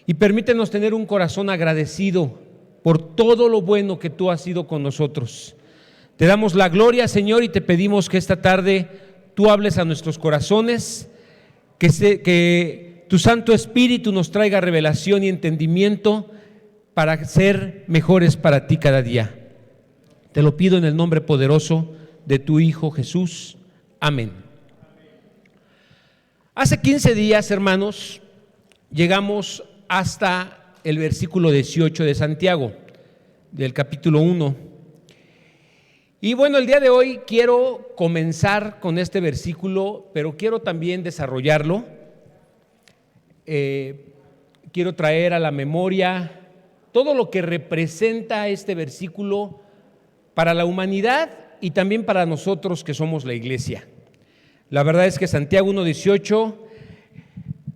y permítenos tener un corazón agradecido por todo lo bueno que tú has sido con nosotros. Te damos la gloria, Señor, y te pedimos que esta tarde tú hables a nuestros corazones, que tu Santo Espíritu nos traiga revelación y entendimiento para ser mejores para ti cada día. Te lo pido en el nombre poderoso de tu Hijo Jesús. Amén. Hace 15 días, hermanos, llegamos hasta el versículo 18 de Santiago, del capítulo 1. Y bueno, el día de hoy quiero comenzar con este versículo, pero quiero también desarrollarlo. Quiero traer a la memoria todo lo que representa este versículo para la humanidad y también para nosotros que somos la iglesia. La verdad es que Santiago 1:18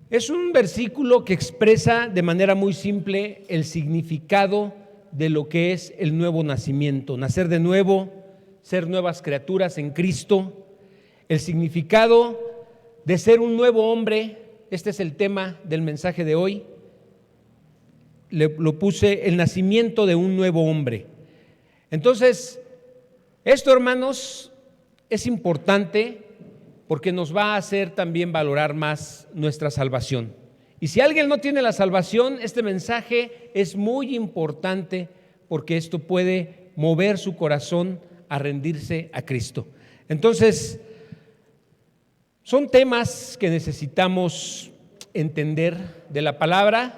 es un versículo que expresa de manera muy simple el significado de lo que es el nuevo nacimiento, nacer de nuevo, ser nuevas criaturas en Cristo, el significado de ser un nuevo hombre. Este es el tema del mensaje de hoy. Lo puse, el nacimiento de un nuevo hombre. Entonces, esto, hermanos, es importante porque nos va a hacer también valorar más nuestra salvación. Y si alguien no tiene la salvación, este mensaje es muy importante porque esto puede mover su corazón a rendirse a Cristo. Entonces, son temas que necesitamos entender de la palabra.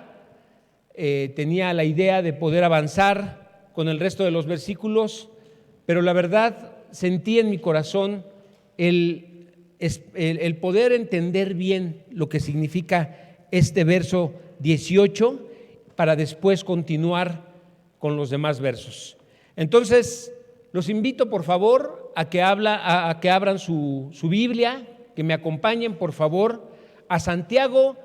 Tenía la idea de poder avanzar con el resto de los versículos, pero la verdad sentí en mi corazón el poder entender bien lo que significa este verso 18 para después continuar con los demás versos. Entonces, los invito por favor a que abran su Biblia, que me acompañen por favor a Santiago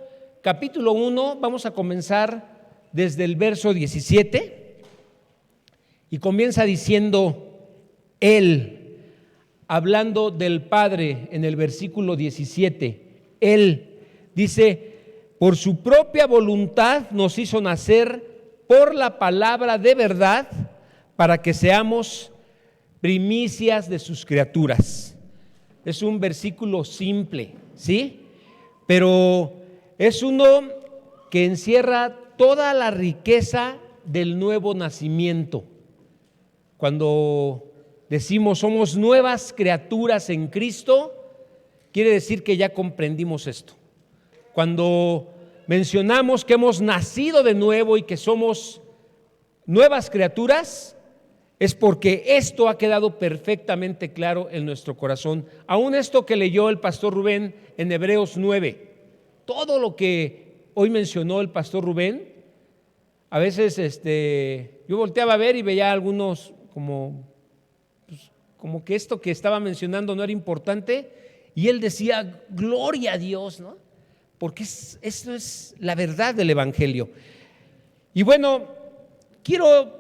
capítulo 1. Vamos a comenzar desde el verso 17 y comienza diciendo Él, hablando del Padre en el versículo 17. Él dice: por su propia voluntad nos hizo nacer por la palabra de verdad para que seamos primicias de sus criaturas. Es un versículo simple, ¿sí? Pero es uno que encierra toda la riqueza del nuevo nacimiento. Cuando decimos somos nuevas criaturas en Cristo, quiere decir que ya comprendimos esto. Cuando mencionamos que hemos nacido de nuevo y que somos nuevas criaturas, es porque esto ha quedado perfectamente claro en nuestro corazón. Aún esto que leyó el pastor Rubén en Hebreos 9, todo lo que hoy mencionó el pastor Rubén, a veces yo volteaba a ver y veía algunos como que esto que estaba mencionando no era importante, y él decía, gloria a Dios, ¿no? Porque esto es la verdad del Evangelio. Y bueno, quiero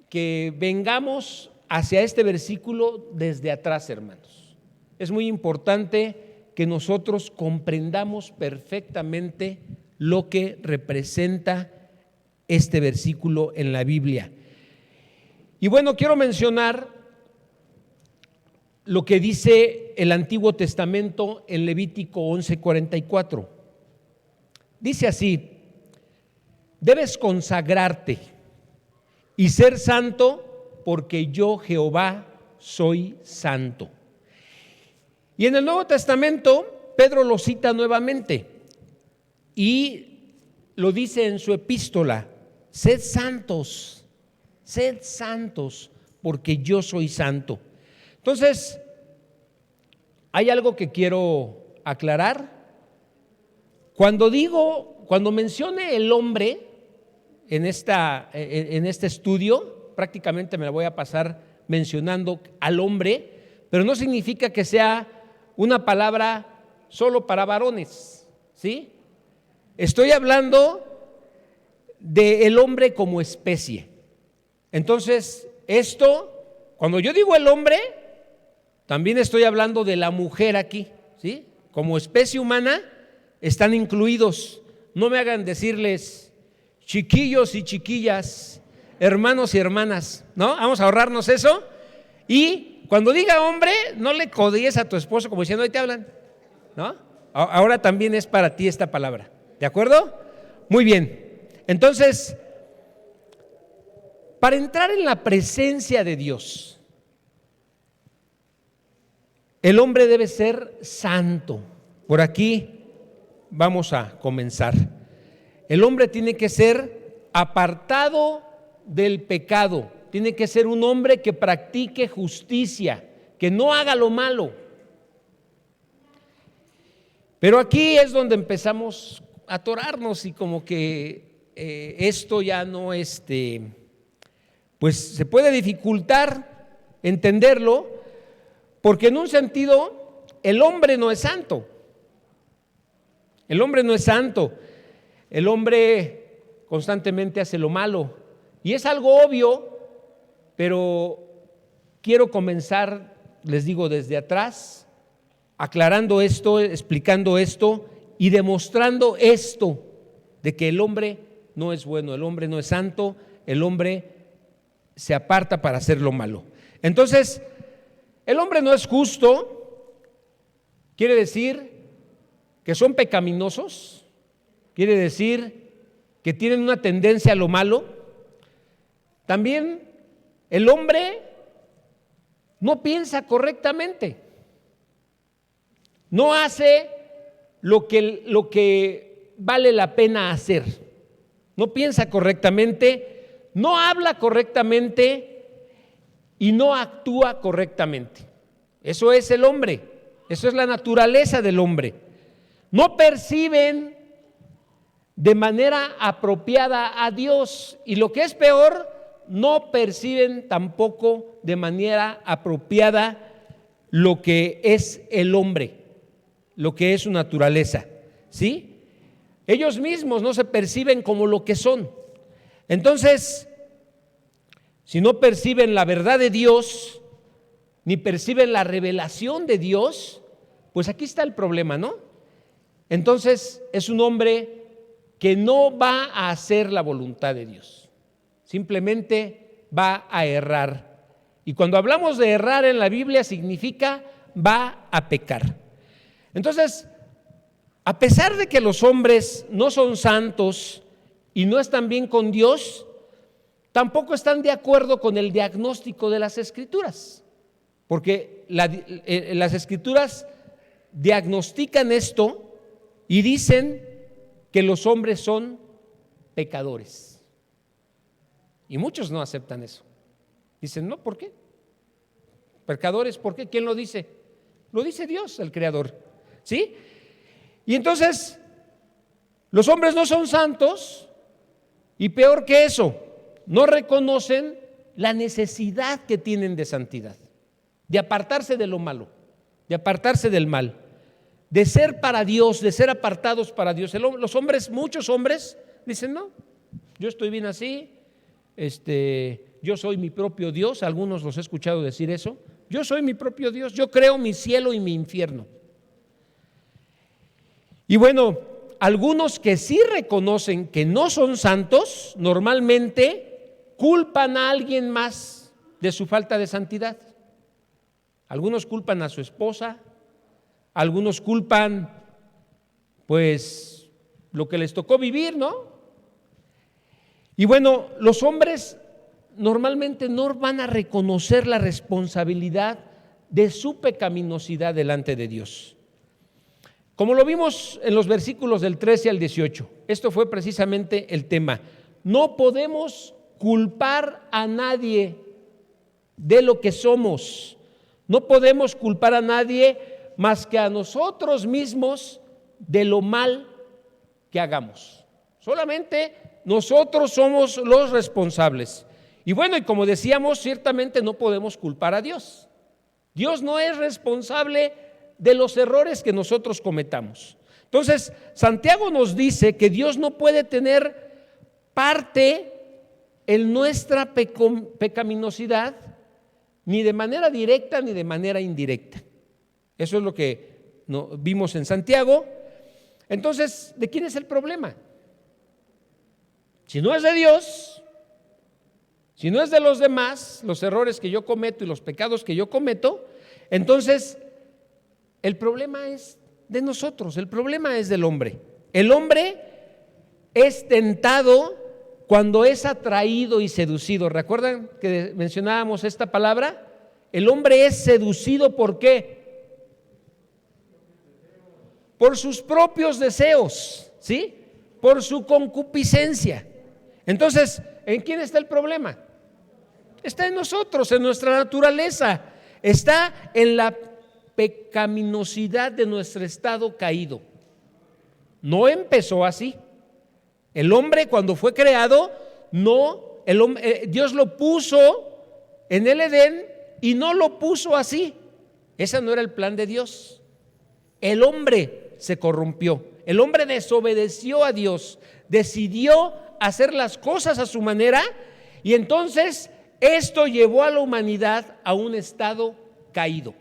que vengamos hacia este versículo desde atrás, hermanos. Es muy importante que nosotros comprendamos perfectamente lo que representa este versículo en la Biblia. Y bueno, quiero mencionar lo que dice el Antiguo Testamento en Levítico 11:44. Dice así: debes consagrarte y ser santo, porque yo, Jehová, soy santo. Y en el Nuevo Testamento, Pedro lo cita nuevamente y lo dice en su epístola: sed santos, porque yo soy santo. Entonces, hay algo que quiero aclarar. Cuando mencione el hombre en este estudio, prácticamente me la voy a pasar mencionando al hombre, pero no significa que sea una palabra solo para varones, ¿sí? Estoy hablando del hombre como especie. Entonces, cuando yo digo el hombre, también estoy hablando de la mujer aquí, ¿sí? Como especie humana están incluidos. No me hagan decirles chiquillos y chiquillas, hermanos y hermanas, ¿no? Vamos a ahorrarnos eso. Y cuando diga hombre, no le codíes a tu esposo como diciendo, ahí te hablan, ¿no? Ahora también es para ti esta palabra, ¿de acuerdo? Muy bien. Entonces, para entrar en la presencia de Dios, el hombre debe ser santo. Por aquí vamos a comenzar. El hombre tiene que ser apartado del pecado, tiene que ser un hombre que practique justicia, que no haga lo malo. Pero aquí es donde empezamos a atorarnos y como que esto ya no pues se puede dificultar entenderlo, porque en un sentido el hombre no es santo. El hombre no es santo. El hombre constantemente hace lo malo. Y es algo obvio, pero quiero comenzar, les digo, desde atrás, aclarando esto, explicando esto y demostrando esto, de que el hombre no es bueno, el hombre no es santo, el hombre se aparta para hacer lo malo. Entonces, el hombre no es justo, quiere decir que son pecaminosos, quiere decir que tienen una tendencia a lo malo. También el hombre no piensa correctamente, no hace lo que vale la pena hacer, no piensa correctamente, no habla correctamente y no actúa correctamente. Eso es el hombre, eso es la naturaleza del hombre. No perciben de manera apropiada a Dios y lo que es peor, no perciben tampoco de manera apropiada lo que es el hombre, lo que es su naturaleza, ¿sí? Ellos mismos no se perciben como lo que son. Entonces, si no perciben la verdad de Dios, ni perciben la revelación de Dios, pues aquí está el problema, ¿no? Entonces es un hombre que no va a hacer la voluntad de Dios, simplemente va a errar. Y cuando hablamos de errar en la Biblia significa va a pecar. Entonces, a pesar de que los hombres no son santos y no están bien con Dios, tampoco están de acuerdo con el diagnóstico de las Escrituras, porque las Escrituras diagnostican esto y dicen que los hombres son pecadores. Y muchos no aceptan eso. Dicen, no, ¿por qué? Pecadores, ¿por qué? ¿Quién lo dice? Lo dice Dios, el Creador, ¿sí? Y entonces, los hombres no son santos y peor que eso, no reconocen la necesidad que tienen de santidad, de apartarse de lo malo, de apartarse del mal, de ser para Dios, de ser apartados para Dios. Los hombres, muchos hombres dicen, no, yo estoy bien así, yo soy mi propio Dios. Algunos los he escuchado decir eso, yo soy mi propio Dios, yo creo mi cielo y mi infierno. Y bueno, algunos que sí reconocen que no son santos, normalmente culpan a alguien más de su falta de santidad. Algunos culpan a su esposa, algunos culpan pues lo que les tocó vivir, ¿no? Y bueno, los hombres normalmente no van a reconocer la responsabilidad de su pecaminosidad delante de Dios. Como lo vimos en los versículos del 13 al 18, esto fue precisamente el tema. No podemos culpar a nadie de lo que somos. No podemos culpar a nadie más que a nosotros mismos de lo mal que hagamos. Solamente nosotros somos los responsables. Y bueno, y como decíamos, ciertamente no podemos culpar a Dios. Dios no es responsable de los errores que nosotros cometamos. Entonces, Santiago nos dice que Dios no puede tener parte en nuestra pecaminosidad, ni de manera directa ni de manera indirecta. Eso es lo que vimos en Santiago. Entonces, ¿de quién es el problema? Si no es de Dios, si no es de los demás, los errores que yo cometo y los pecados que yo cometo, entonces el problema es de nosotros, el problema es del hombre. El hombre es tentado cuando es atraído y seducido. ¿Recuerdan que mencionábamos esta palabra? El hombre es seducido, ¿por qué? Por sus propios deseos, ¿sí? Por su concupiscencia. Entonces, ¿en quién está el problema? Está en nosotros, en nuestra naturaleza. Está en la pecaminosidad de nuestro estado caído. No empezó así. El hombre, cuando fue creado, Dios lo puso en el Edén y no lo puso así. Ese no era el plan de Dios. El hombre se corrompió. El hombre desobedeció a Dios, decidió hacer las cosas a su manera, y entonces esto llevó a la humanidad a un estado caído.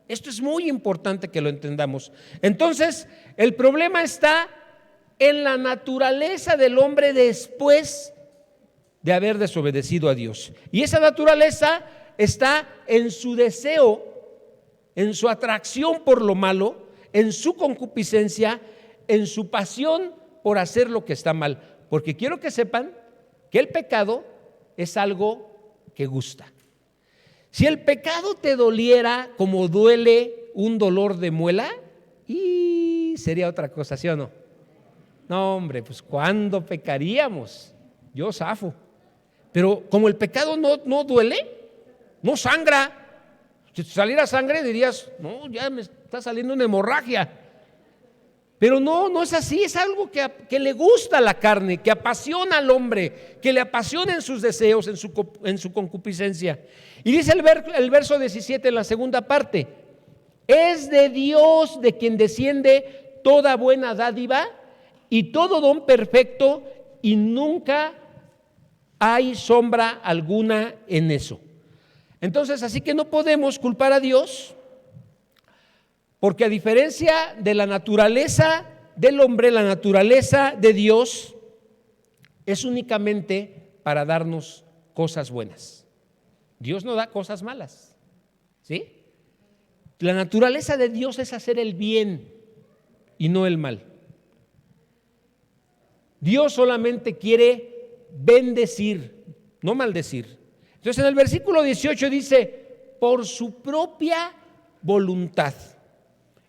Esto es muy importante que lo entendamos. Entonces, el problema está en la naturaleza del hombre después de haber desobedecido a Dios. Y esa naturaleza está en su deseo, en su atracción por lo malo, en su concupiscencia, en su pasión por hacer lo que está mal. Porque quiero que sepan que el pecado es algo que gusta. Si el pecado te doliera como duele un dolor de muela, y sería otra cosa, ¿sí o no? No, hombre, pues ¿cuándo pecaríamos? Yo zafo. Pero como el pecado no duele, no sangra. Si saliera sangre dirías, no, ya me está saliendo una hemorragia. Pero no es así, es algo que le gusta a la carne, que apasiona al hombre, que le apasiona en sus deseos, en su concupiscencia. Y dice el verso 17 en la segunda parte: es de Dios de quien desciende toda buena dádiva y todo don perfecto, y nunca hay sombra alguna en eso. Entonces, así que no podemos culpar a Dios, porque a diferencia de la naturaleza del hombre, la naturaleza de Dios es únicamente para darnos cosas buenas. Dios no da cosas malas, ¿sí? La naturaleza de Dios es hacer el bien y no el mal. Dios solamente quiere bendecir, no maldecir. Entonces en el versículo 18 dice, por su propia voluntad.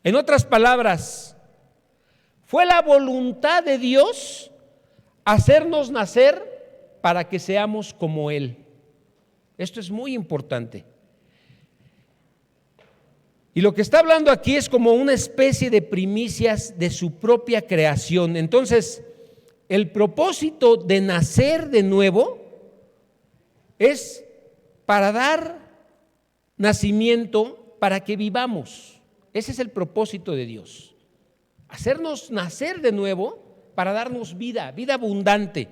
En otras palabras, fue la voluntad de Dios hacernos nacer para que seamos como Él. Esto es muy importante. Y lo que está hablando aquí es como una especie de primicias de su propia creación. Entonces, el propósito de nacer de nuevo es para dar nacimiento para que vivamos. Ese es el propósito de Dios. Hacernos nacer de nuevo para darnos vida abundante.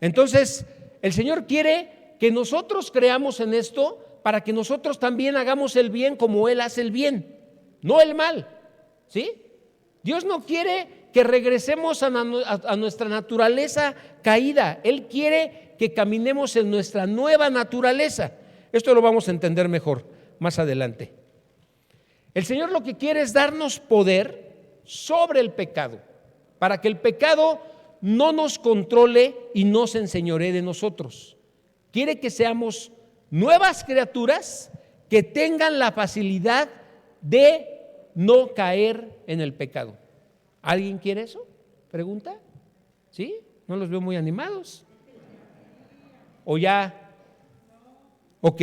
Entonces, el Señor quiere que nosotros creamos en esto para que nosotros también hagamos el bien como Él hace el bien, no el mal, ¿sí? Dios no quiere que regresemos a nuestra naturaleza caída. Él quiere que caminemos en nuestra nueva naturaleza. Esto lo vamos a entender mejor más adelante. El Señor lo que quiere es darnos poder sobre el pecado, para que el pecado no nos controle y no se enseñoree de nosotros. Quiere que seamos nuevas criaturas que tengan la facilidad de no caer en el pecado. ¿Alguien quiere eso? ¿Pregunta? ¿Sí? No los veo muy animados. ¿O ya? Ok.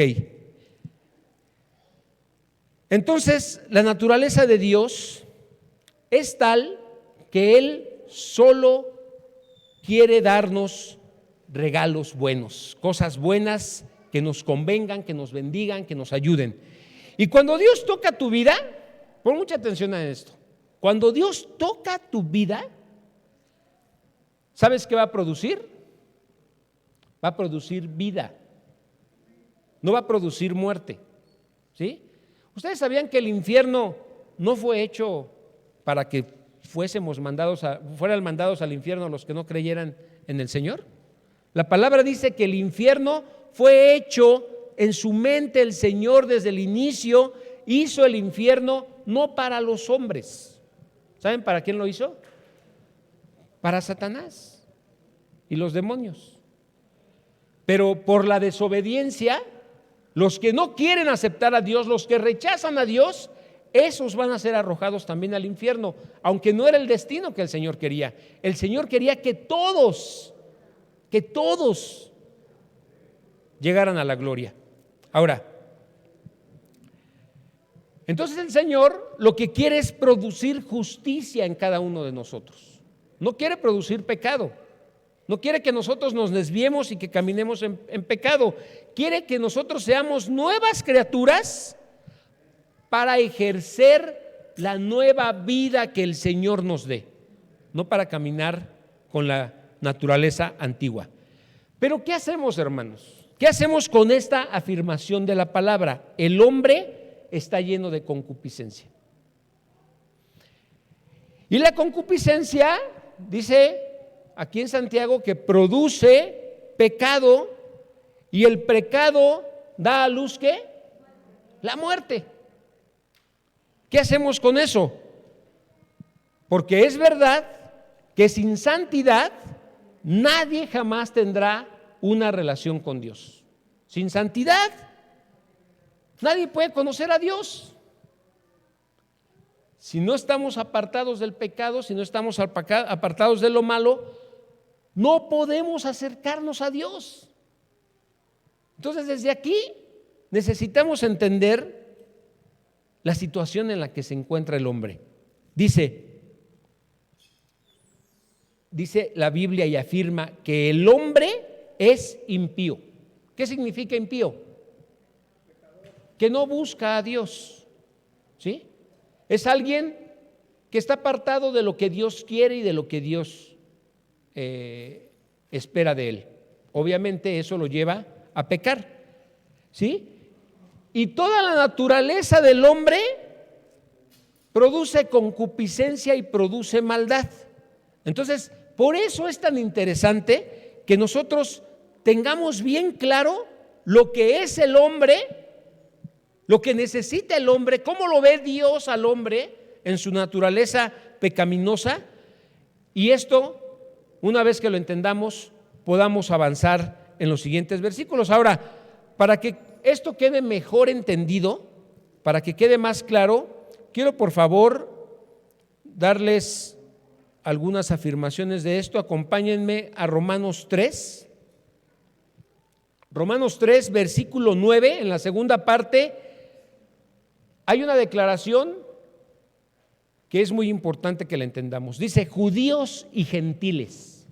Entonces, la naturaleza de Dios es tal que Él solo quiere darnos regalos buenos, cosas buenas que nos convengan, que nos bendigan, que nos ayuden. Y cuando Dios toca tu vida, pon mucha atención a esto. Cuando Dios toca tu vida, ¿sabes qué va a producir? Va a producir vida. No va a producir muerte. ¿Sí? ¿Ustedes sabían que el infierno no fue hecho para que fueran mandados al infierno los que no creyeran en el Señor? La palabra dice que el infierno fue hecho en su mente. El Señor desde el inicio hizo el infierno no para los hombres. ¿Saben para quién lo hizo? Para Satanás y los demonios. Pero por la desobediencia, los que no quieren aceptar a Dios, los que rechazan a Dios, esos van a ser arrojados también al infierno, aunque no era el destino que el Señor quería. El Señor quería que todos llegaran a la gloria. Ahora, entonces el Señor lo que quiere es producir justicia en cada uno de nosotros. No quiere producir pecado. No quiere que nosotros nos desviemos y que caminemos en pecado. Quiere que nosotros seamos nuevas criaturas para ejercer la nueva vida que el Señor nos dé, no para caminar con la naturaleza antigua. Pero ¿qué hacemos, hermanos? ¿Qué hacemos con esta afirmación de la palabra? El hombre está lleno de concupiscencia. Y la concupiscencia, dice aquí en Santiago, que produce pecado, y el pecado da a luz ¿qué? La muerte. ¿Qué hacemos con eso? Porque es verdad que sin santidad nadie jamás tendrá una relación con Dios. Sin santidad nadie puede conocer a Dios. Si no estamos apartados del pecado, si no estamos apartados de lo malo, no podemos acercarnos a Dios. Entonces, desde aquí necesitamos entender la situación en la que se encuentra el hombre. Dice la Biblia y afirma que el hombre es impío. ¿Qué significa impío? Que no busca a Dios, ¿sí? Es alguien que está apartado de lo que Dios quiere y de lo que Dios espera de él. Obviamente eso lo lleva a pecar, ¿sí? Y toda la naturaleza del hombre produce concupiscencia y produce maldad. Entonces, por eso es tan interesante que nosotros tengamos bien claro lo que es el hombre, lo que necesita el hombre, cómo lo ve Dios al hombre en su naturaleza pecaminosa, y esto, una vez que lo entendamos, podamos avanzar en los siguientes versículos. Ahora, para que esto quede mejor entendido, para que quede más claro, quiero por favor darles algunas afirmaciones de esto. Acompáñenme a Romanos 3. Romanos 3, versículo 9, en la segunda parte, hay una declaración que es muy importante que la entendamos. Dice, judíos y gentiles.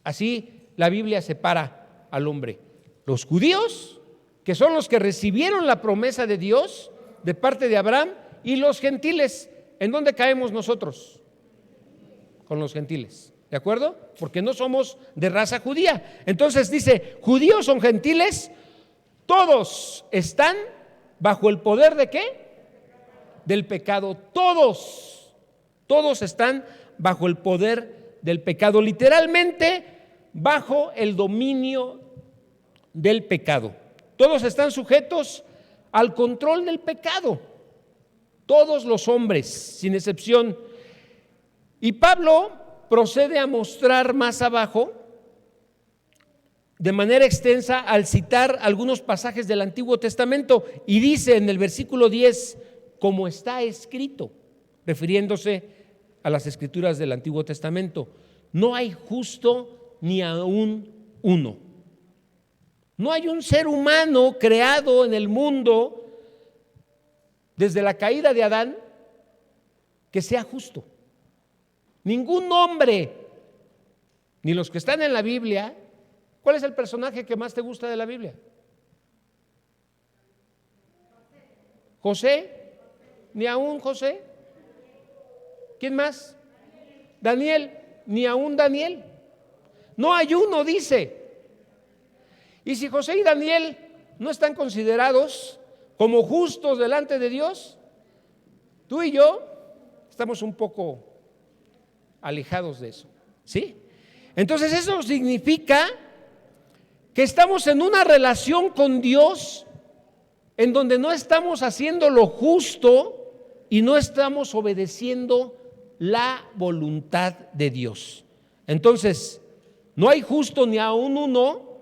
Así la Biblia separa al hombre. Los judíos, que son los que recibieron la promesa de Dios de parte de Abraham, y los gentiles. ¿En dónde caemos nosotros? Con los gentiles, ¿de acuerdo? Porque no somos de raza judía. Entonces dice, judíos son gentiles, todos están bajo el poder ¿de qué? Del pecado. Todos están bajo el poder del pecado, literalmente bajo el dominio del pecado. Todos están sujetos al control del pecado, todos los hombres, sin excepción. Y Pablo procede a mostrar más abajo, de manera extensa, al citar algunos pasajes del Antiguo Testamento, y dice en el versículo 10, como está escrito, refiriéndose a las escrituras del Antiguo Testamento, no hay justo ni aún uno. No hay un ser humano creado en el mundo desde la caída de Adán que sea justo. Ningún hombre, ni los que están en la Biblia. ¿Cuál es el personaje que más te gusta de la Biblia? ¿José? ¿Ni aún José? ¿Quién más? Daniel. ¿Ni aún Daniel? No hay uno, dice. Y si José y Daniel no están considerados como justos delante de Dios, tú y yo estamos un poco alejados de eso, ¿sí? Entonces eso significa que estamos en una relación con Dios en donde no estamos haciendo lo justo y no estamos obedeciendo la voluntad de Dios. Entonces, no hay justo ni aun uno,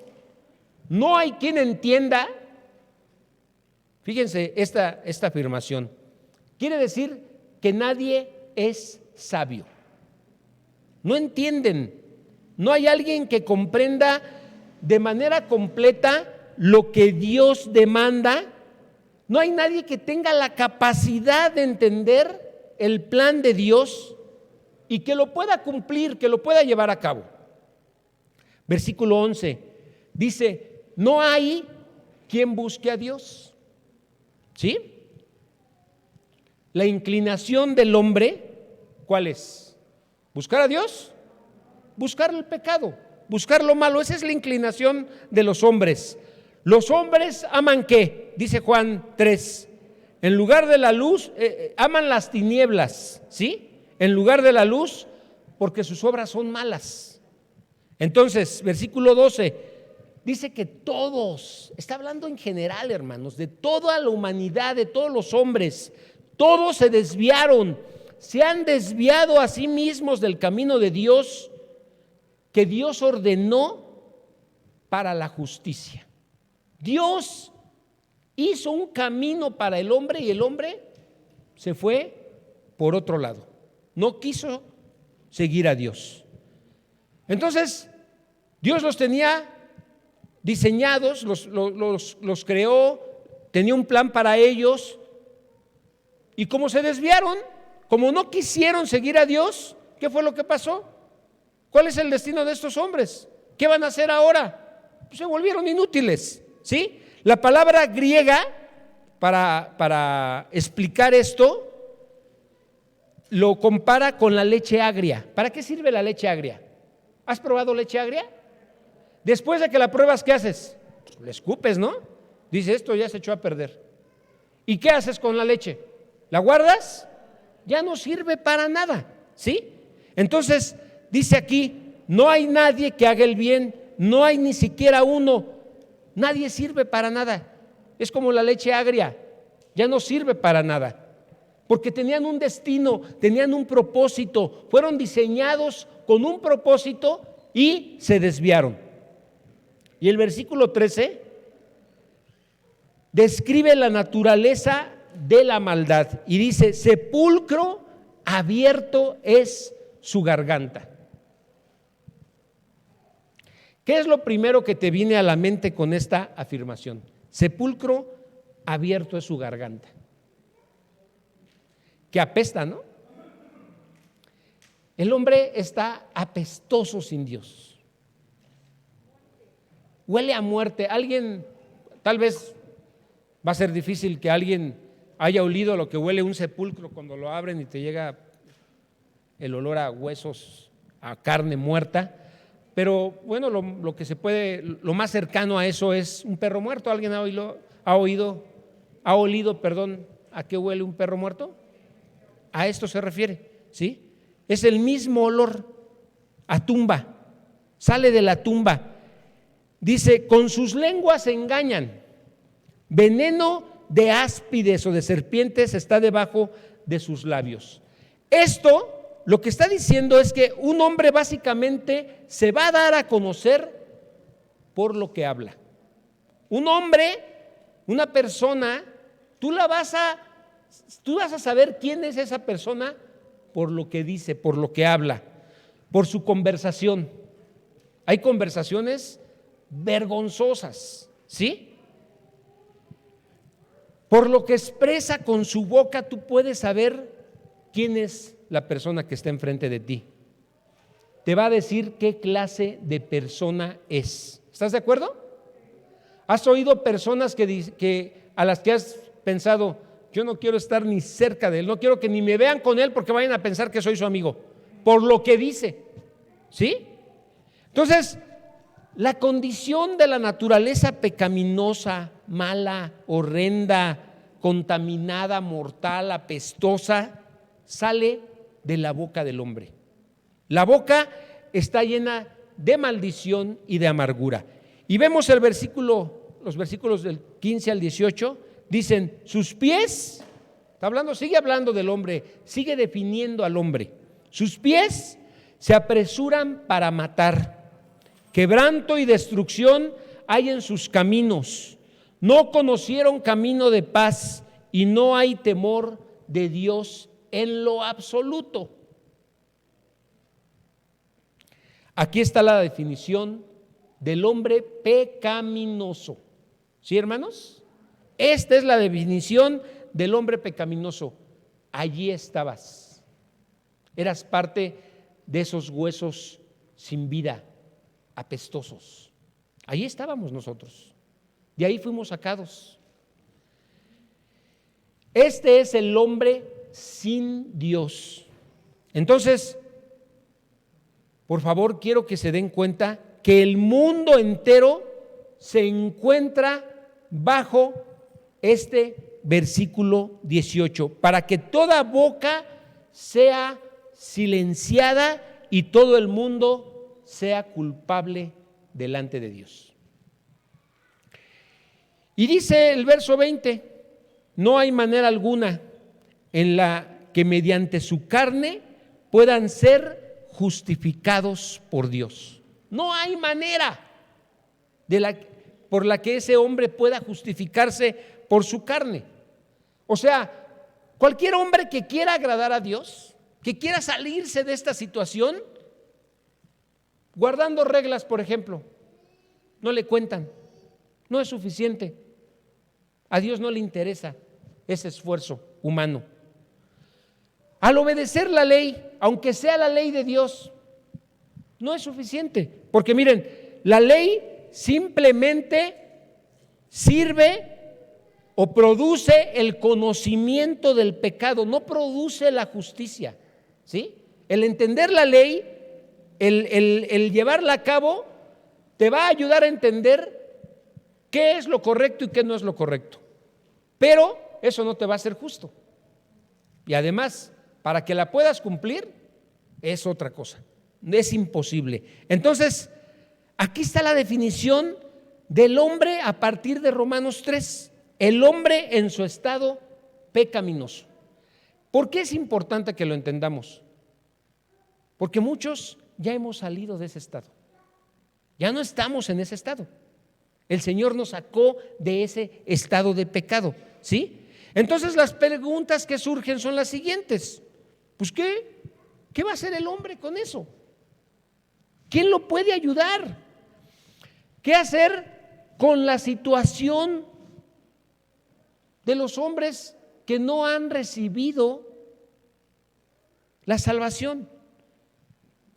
no hay quien entienda. Fíjense esta afirmación. Quiere decir que nadie es sabio. No entienden. No hay alguien que comprenda de manera completa lo que Dios demanda. No hay nadie que tenga la capacidad de entender el plan de Dios y que lo pueda cumplir, que lo pueda llevar a cabo. Versículo 11 dice: no hay quien busque a Dios. ¿Sí? La inclinación del hombre, ¿cuál es? ¿Buscar a Dios? Buscar el pecado, buscar lo malo. Esa es la inclinación de los hombres. Los hombres aman ¿qué? Dice Juan 3. En lugar de la luz, aman las tinieblas, ¿sí? En lugar de la luz, porque sus obras son malas. Entonces, versículo 12, dice que todos, está hablando en general, hermanos, de toda la humanidad, de todos los hombres, todos se desviaron, se han desviado a sí mismos del camino de Dios, que Dios ordenó para la justicia. Dios hizo un camino para el hombre y el hombre se fue por otro lado. No quiso seguir a Dios. Entonces, Dios los tenía diseñados, los creó, tenía un plan para ellos, y como se desviaron, como no quisieron seguir a Dios, ¿qué fue lo que pasó? ¿Cuál es el destino de estos hombres? ¿Qué van a hacer ahora? Pues se volvieron inútiles, ¿sí? La palabra griega para explicar esto lo compara con la leche agria. ¿Para qué sirve la leche agria? ¿Has probado leche agria? Después de que la pruebas, ¿qué haces? Le escupes, ¿no? Dice, esto ya se echó a perder. ¿Y qué haces con la leche? ¿La guardas? Ya no sirve para nada, ¿sí? Entonces, dice aquí, no hay nadie que haga el bien, no hay ni siquiera uno, nadie sirve para nada. Es como la leche agria, ya no sirve para nada. Porque tenían un destino, tenían un propósito, fueron diseñados con un propósito y se desviaron. Y el versículo 13 describe la naturaleza de la maldad y dice: sepulcro abierto es su garganta. ¿Qué es lo primero que te viene a la mente con esta afirmación? Sepulcro abierto es su garganta. Que apesta, ¿no? El hombre está apestoso sin Dios. Huele a muerte. Alguien, tal vez va a ser difícil que alguien haya olido lo que huele un sepulcro cuando lo abren y te llega el olor a huesos, a carne muerta. Pero bueno, lo que se puede, lo más cercano a eso es un perro muerto. ¿Alguien ha olido a qué huele un perro muerto? A esto se refiere, ¿sí? Es el mismo olor a tumba, sale de la tumba. Dice, con sus lenguas se engañan, veneno de áspides o de serpientes está debajo de sus labios. Esto, lo que está diciendo es que un hombre básicamente se va a dar a conocer por lo que habla. Un hombre, una persona, tú vas a saber quién es esa persona por lo que dice, por lo que habla, por su conversación. Hay conversaciones vergonzosas, ¿sí? Por lo que expresa con su boca, tú puedes saber quién es la persona que está enfrente de ti. Te va a decir qué clase de persona es. ¿Estás de acuerdo? ¿Has oído personas a las que has pensado, yo no quiero estar ni cerca de él, no quiero que ni me vean con él porque vayan a pensar que soy su amigo, por lo que dice, ¿sí? Entonces, la condición de la naturaleza pecaminosa, mala, horrenda, contaminada, mortal, apestosa, sale de la boca del hombre. La boca está llena de maldición y de amargura. Y vemos los versículos del 15 al 18, dicen, sus pies, sigue hablando del hombre, sigue definiendo al hombre. Sus pies se apresuran para matar, quebranto y destrucción hay en sus caminos. No conocieron camino de paz y no hay temor de Dios en lo absoluto. Aquí está la definición del hombre pecaminoso. ¿Sí, hermanos? Esta es la definición del hombre pecaminoso. Allí estabas. Eras parte de esos huesos sin vida, apestosos. Allí estábamos nosotros. De ahí fuimos sacados. Este es el hombre sin Dios. Entonces, por favor, quiero que se den cuenta que el mundo entero se encuentra bajo este versículo 18, para que toda boca sea silenciada y todo el mundo sea culpable delante de Dios. Y dice el verso 20, no hay manera alguna en la que mediante su carne puedan ser justificados por Dios. No hay manera por la que ese hombre pueda justificarse por su carne. O sea, cualquier hombre que quiera agradar a Dios, que quiera salirse de esta situación, guardando reglas, por ejemplo, no le cuentan, no es suficiente. A Dios no le interesa ese esfuerzo humano. Al obedecer la ley, aunque sea la ley de Dios, no es suficiente. Porque miren, la ley simplemente sirve o produce el conocimiento del pecado, no produce la justicia, ¿sí? El entender la ley, el llevarla a cabo, te va a ayudar a entender qué es lo correcto y qué no es lo correcto. Pero eso no te va a hacer justo. Y además, para que la puedas cumplir, es otra cosa. Es imposible. Entonces, aquí está la definición del hombre a partir de Romanos 3. El hombre en su estado pecaminoso. ¿Por qué es importante que lo entendamos? Porque muchos ya hemos salido de ese estado. Ya no estamos en ese estado. El Señor nos sacó de ese estado de pecado, ¿sí? Entonces las preguntas que surgen son las siguientes. Pues ¿qué va a hacer el hombre con eso? ¿Quién lo puede ayudar? ¿Qué hacer con la situación de los hombres que no han recibido la salvación?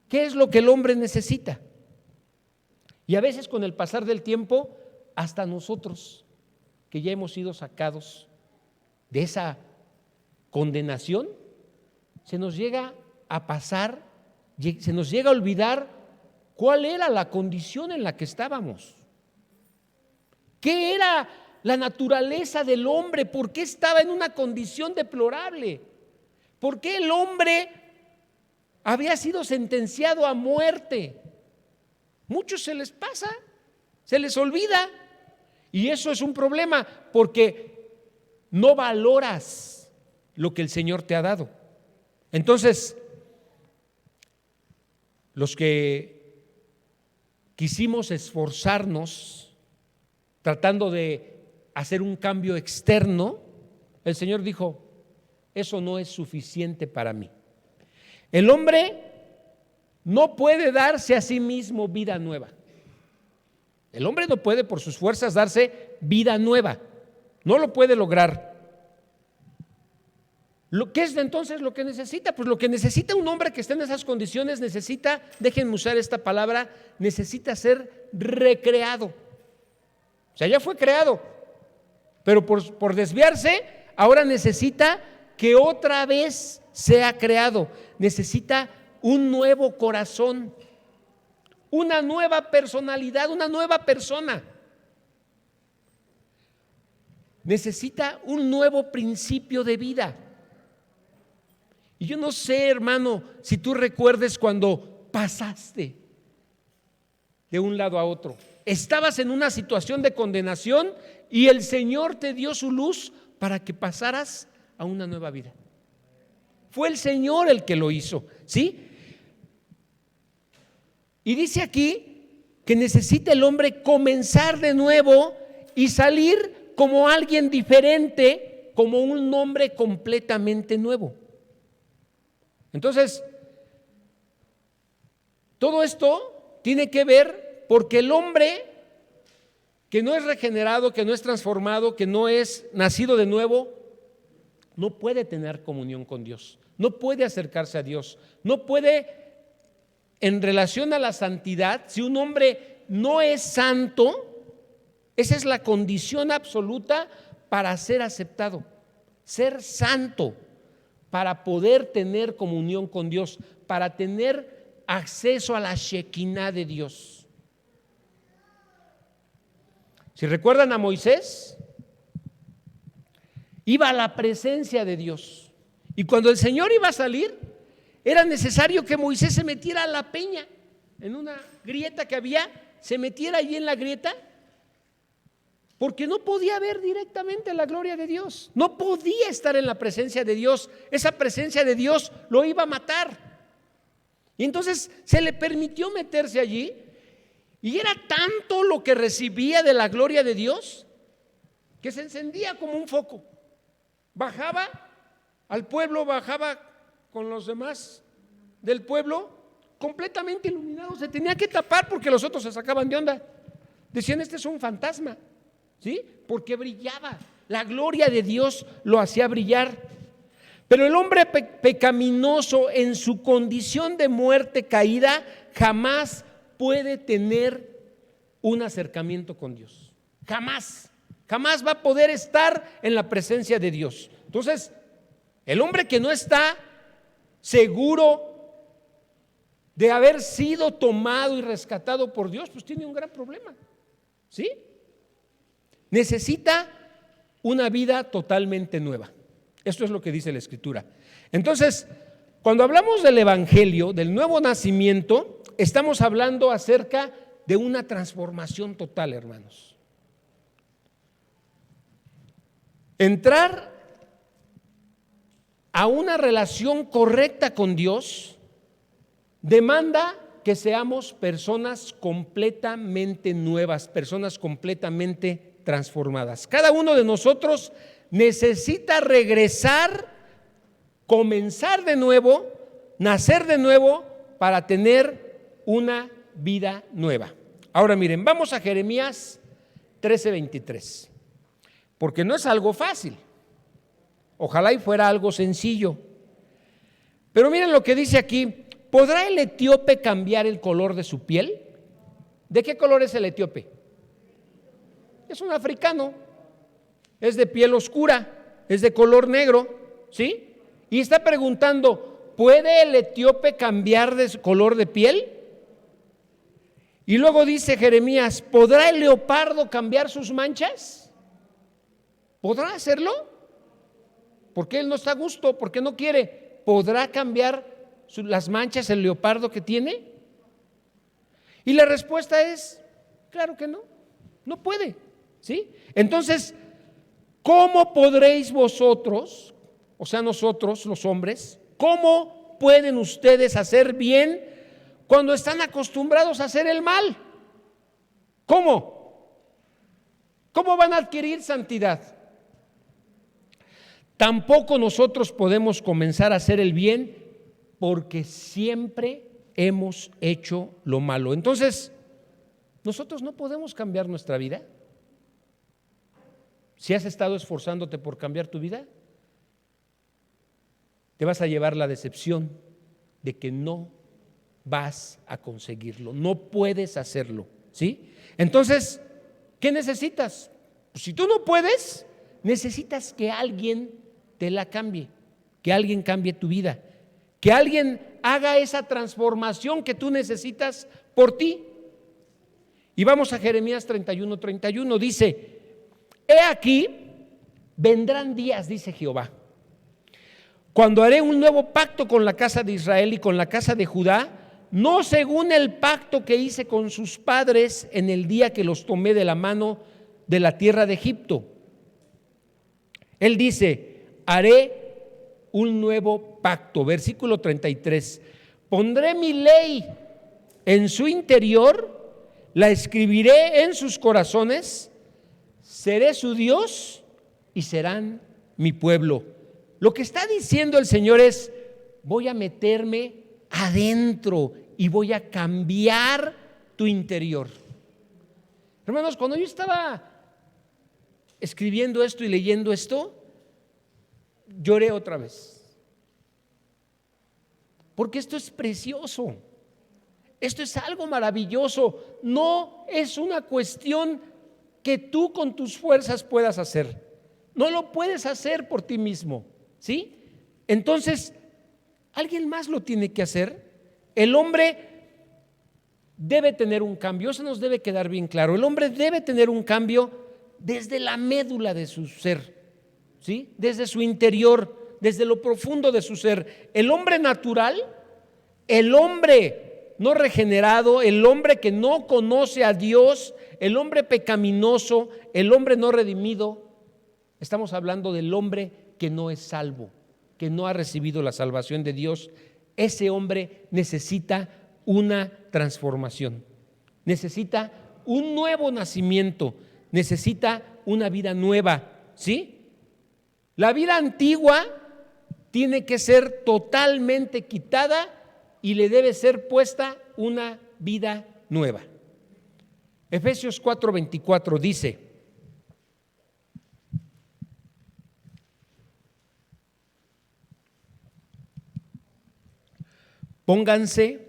¿Qué es lo que el hombre necesita? Y a veces con el pasar del tiempo, hasta nosotros que ya hemos sido sacados de esa condenación, se nos llega a pasar, se nos llega a olvidar cuál era la condición en la que estábamos. ¿Qué era la naturaleza del hombre? ¿Por qué estaba en una condición deplorable? ¿Por qué el hombre había sido sentenciado a muerte? Muchos se les pasa, se les olvida, y eso es un problema porque no valoras lo que el Señor te ha dado. Entonces, los que quisimos esforzarnos tratando de hacer un cambio externo, el Señor dijo, eso no es suficiente para mí. El hombre no puede darse a sí mismo vida nueva. El hombre no puede por sus fuerzas darse vida nueva. No lo puede lograr. ¿Qué es entonces lo que necesita? Pues lo que necesita un hombre que esté en esas condiciones necesita, déjenme usar esta palabra, necesita ser recreado. O sea, ya fue creado, pero por desviarse, ahora necesita que otra vez sea creado. Necesita un nuevo corazón, una nueva personalidad, una nueva persona. Necesita un nuevo principio de vida. Y yo no sé, hermano, si tú recuerdes cuando pasaste de un lado a otro. Estabas en una situación de condenación y el Señor te dio su luz para que pasaras a una nueva vida. Fue el Señor el que lo hizo, ¿sí? Y dice aquí que necesita el hombre comenzar de nuevo y salir como alguien diferente, como un hombre completamente nuevo. Entonces, todo esto tiene que ver porque el hombre que no es regenerado, que no es transformado, que no es nacido de nuevo, no puede tener comunión con Dios, no puede acercarse a Dios, no puede, en relación a la santidad, si un hombre no es santo, esa es la condición absoluta para ser aceptado, ser santo, para poder tener comunión con Dios, para tener acceso a la Shekinah de Dios. Si recuerdan a Moisés, iba a la presencia de Dios, y cuando el Señor iba a salir, era necesario que Moisés se metiera a la peña, en una grieta que había, se metiera allí en la grieta, porque no podía ver directamente la gloria de Dios, no podía estar en la presencia de Dios, esa presencia de Dios lo iba a matar. Y entonces se le permitió meterse allí, y era tanto lo que recibía de la gloria de Dios que se encendía como un foco. Bajaba al pueblo, bajaba con los demás del pueblo completamente iluminado, se tenía que tapar porque los otros se sacaban de onda. Decían, este es un fantasma, ¿sí? Porque brillaba, la gloria de Dios lo hacía brillar. Pero el hombre pecaminoso en su condición de muerte caída jamás puede tener un acercamiento con Dios. Jamás va a poder estar en la presencia de Dios. Entonces, el hombre que no está seguro de haber sido tomado y rescatado por Dios, pues tiene un gran problema, ¿sí? Necesita una vida totalmente nueva. Esto es lo que dice la Escritura. Entonces, cuando hablamos del Evangelio, del nuevo nacimiento, estamos hablando acerca de una transformación total, hermanos. Entrar a una relación correcta con Dios demanda que seamos personas completamente nuevas, personas completamente transformadas. Cada uno de nosotros necesita regresar, comenzar de nuevo, nacer de nuevo para tener una vida nueva. Ahora miren, vamos a Jeremías 13:23, porque no es algo fácil. Ojalá y fuera algo sencillo. Pero miren lo que dice aquí: ¿podrá el etíope cambiar el color de su piel? ¿De qué color es el etíope? Es un africano, es de piel oscura, es de color negro, ¿sí? Y está preguntando, ¿puede el etíope cambiar de color de piel? Y luego dice Jeremías, ¿podrá el leopardo cambiar sus manchas? ¿Podrá hacerlo? Porque él no está a gusto, porque no quiere. ¿Podrá cambiar las manchas el leopardo que tiene? Y la respuesta es, claro que no, no puede, ¿sí? Entonces, ¿cómo podréis vosotros, o sea nosotros los hombres, cómo pueden ustedes hacer bien cuando están acostumbrados a hacer el mal? ¿Cómo? ¿Cómo van a adquirir santidad? Tampoco nosotros podemos comenzar a hacer el bien porque siempre hemos hecho lo malo. Entonces, nosotros no podemos cambiar nuestra vida. Si has estado esforzándote por cambiar tu vida, te vas a llevar la decepción de que no vas a conseguirlo, no puedes hacerlo, ¿sí? Entonces, ¿qué necesitas? Pues si tú no puedes, necesitas que alguien te la cambie, que alguien cambie tu vida, que alguien haga esa transformación que tú necesitas por ti. Y vamos a Jeremías 31:31, dice, he aquí, vendrán días, dice Jehová, cuando haré un nuevo pacto con la casa de Israel y con la casa de Judá, no según el pacto que hice con sus padres en el día que los tomé de la mano de la tierra de Egipto. Él dice, haré un nuevo pacto. Versículo 33. Pondré mi ley en su interior, la escribiré en sus corazones, seré su Dios y serán mi pueblo. Lo que está diciendo el Señor es, voy a meterme adentro y voy a cambiar tu interior. Hermanos, cuando yo estaba escribiendo esto y leyendo esto, lloré otra vez. Porque esto es precioso. Esto es algo maravilloso. No es una cuestión que tú con tus fuerzas puedas hacer. No lo puedes hacer por ti mismo, ¿sí? Entonces, alguien más lo tiene que hacer. El hombre debe tener un cambio, eso nos debe quedar bien claro. El hombre debe tener un cambio desde la médula de su ser, ¿sí? Desde su interior, desde lo profundo de su ser. El hombre natural, el hombre no regenerado, el hombre que no conoce a Dios, el hombre pecaminoso, el hombre no redimido, estamos hablando del hombre que no es salvo, que no ha recibido la salvación de Dios. Ese hombre necesita una transformación, necesita un nuevo nacimiento, necesita una vida nueva, ¿sí? La vida antigua tiene que ser totalmente quitada y le debe ser puesta una vida nueva. Efesios 4:24 dice: pónganse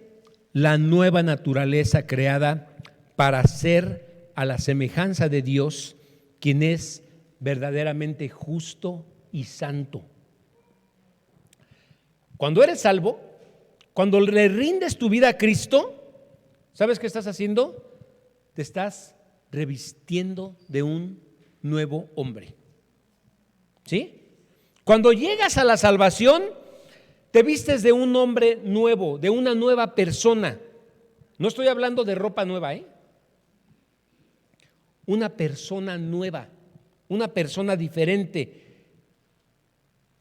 la nueva naturaleza creada para ser a la semejanza de Dios, quien es verdaderamente justo y santo. Cuando eres salvo, cuando le rindes tu vida a Cristo, ¿sabes qué estás haciendo? Te estás revistiendo de un nuevo hombre, ¿sí? Cuando llegas a la salvación, te vistes de un hombre nuevo, de una nueva persona. No estoy hablando de ropa nueva, Una persona nueva, una persona diferente.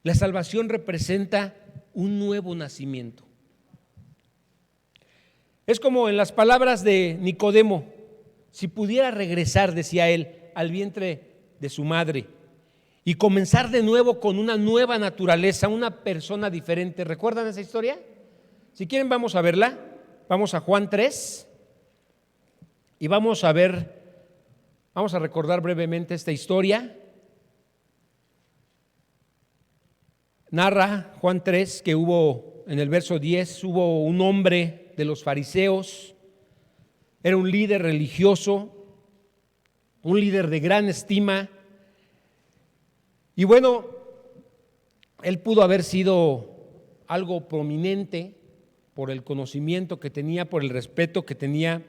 La salvación representa un nuevo nacimiento. Es como en las palabras de Nicodemo: si pudiera regresar, decía él, al vientre de su madre y comenzar de nuevo con una nueva naturaleza, una persona diferente. ¿Recuerdan esa historia? Si quieren, vamos a verla. Vamos a Juan 3 y vamos a recordar brevemente esta historia. Narra Juan 3 que hubo, en el verso 10, hubo un hombre de los fariseos, era un líder religioso, un líder de gran estima. Y bueno, él pudo haber sido algo prominente por el conocimiento que tenía, por el respeto que tenía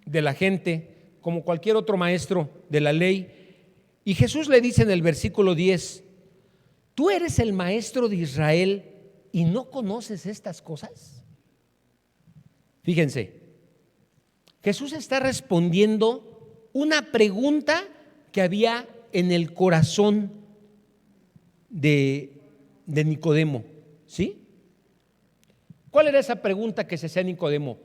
de la gente, como cualquier otro maestro de la ley. Y Jesús le dice en el versículo 10: ¿tú eres el maestro de Israel y no conoces estas cosas? Fíjense, Jesús está respondiendo una pregunta que había en el corazón de Nicodemo, ¿sí? ¿Cuál era esa pregunta que se hacía Nicodemo?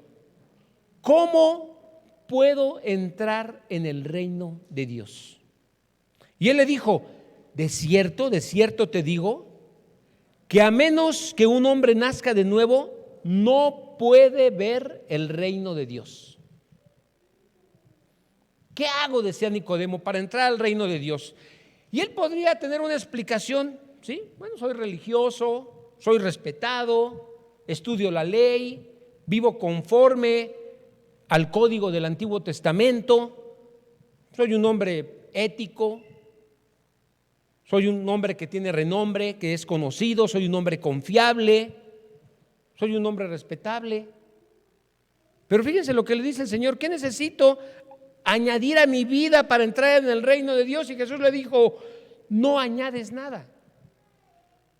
¿Cómo puedo entrar en el reino de Dios? Y él le dijo: de cierto te digo, que a menos que un hombre nazca de nuevo, no puede ver el reino de Dios. ¿Qué hago?, decía Nicodemo, para entrar al reino de Dios. Y él podría tener una explicación, ¿sí? Bueno, soy religioso, soy respetado, estudio la ley, vivo conforme al código del Antiguo Testamento, soy un hombre ético, soy un hombre que tiene renombre, que es conocido, soy un hombre confiable, soy un hombre respetable. Pero fíjense lo que le dice el Señor: ¿qué necesito añadir a mi vida para entrar en el reino de Dios? Y Jesús le dijo: no añades nada,